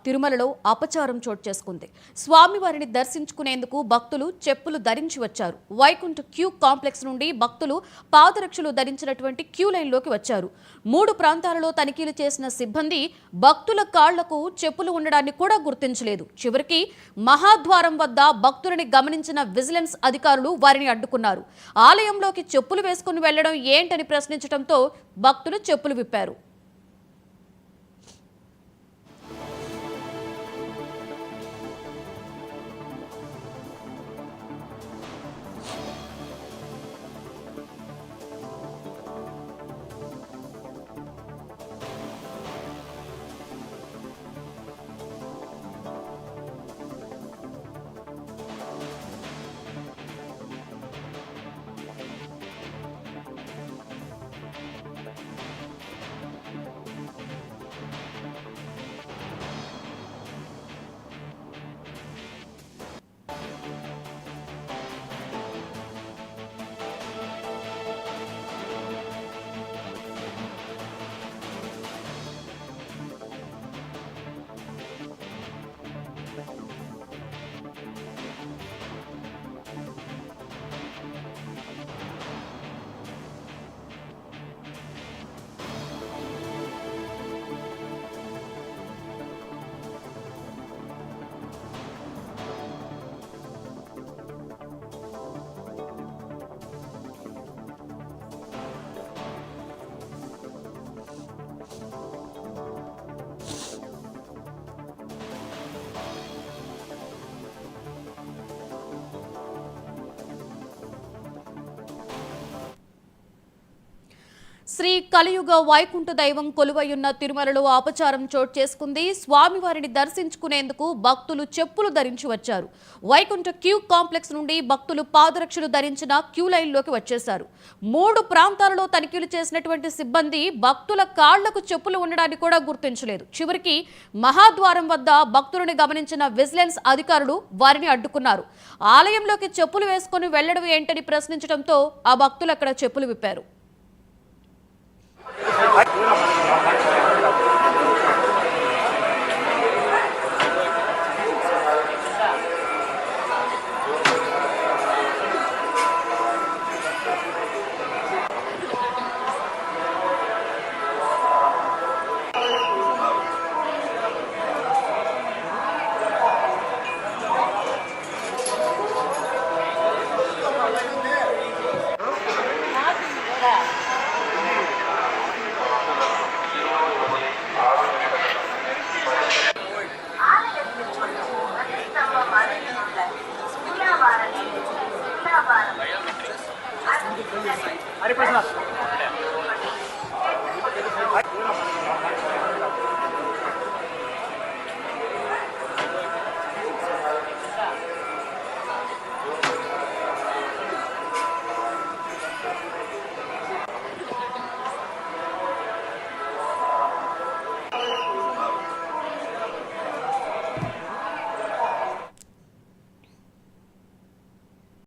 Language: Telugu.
తిరుమలలో అపచారం చోటు చేసుకుంది. స్వామివారిని దర్శించుకునేందుకు భక్తులు చెప్పులు ధరించి వచ్చారు. వైకుంఠ క్యూ కాంప్లెక్స్ నుండి భక్తులు పాదరక్షలు ధరించినటువంటి క్యూ లైన్లోకి వచ్చారు. 3 ప్రాంతాలలో తనిఖీలు చేసిన సిబ్బంది భక్తుల కాళ్లకు చెప్పులు ఉండడాన్ని కూడా గుర్తించలేదు. చివరికి మహాద్వారం వద్ద భక్తులని గమనించిన విజిలెన్స్ అధికారులు వారిని అడ్డుకున్నారు. ఆలయంలోకి చెప్పులు వేసుకుని వెళ్లడం ఏంటని ప్రశ్నించడంతో భక్తులు చెప్పులు విప్పారు. శ్రీ కలియుగ వైకుంఠ దైవం కొలువయున్న తిరుమలలో అపచారం చోటు చేసుకుంది. స్వామివారిని దర్శించుకునేందుకు భక్తులు చెప్పులు ధరించి వచ్చారు. వైకుంఠ క్యూ కాంప్లెక్స్ నుండి భక్తులు పాదరక్షలు ధరించిన క్యూ లైన్లోకి వచ్చేశారు. 3 ప్రాంతాలలో తనిఖీలు చేసినటువంటి సిబ్బంది భక్తుల కాళ్లకు చెప్పులు ఉండడాన్ని కూడా గుర్తించలేదు. చివరికి మహాద్వారం వద్ద భక్తులను గమనించిన విజిలెన్స్ అధికారులు వారిని అడ్డుకున్నారు. ఆలయంలోకి చెప్పులు వేసుకుని వెళ్లడం ఏంటని ప్రశ్నించడంతో ఆ భక్తులు అక్కడ చెప్పులు విప్పారు. हरिप्रसाद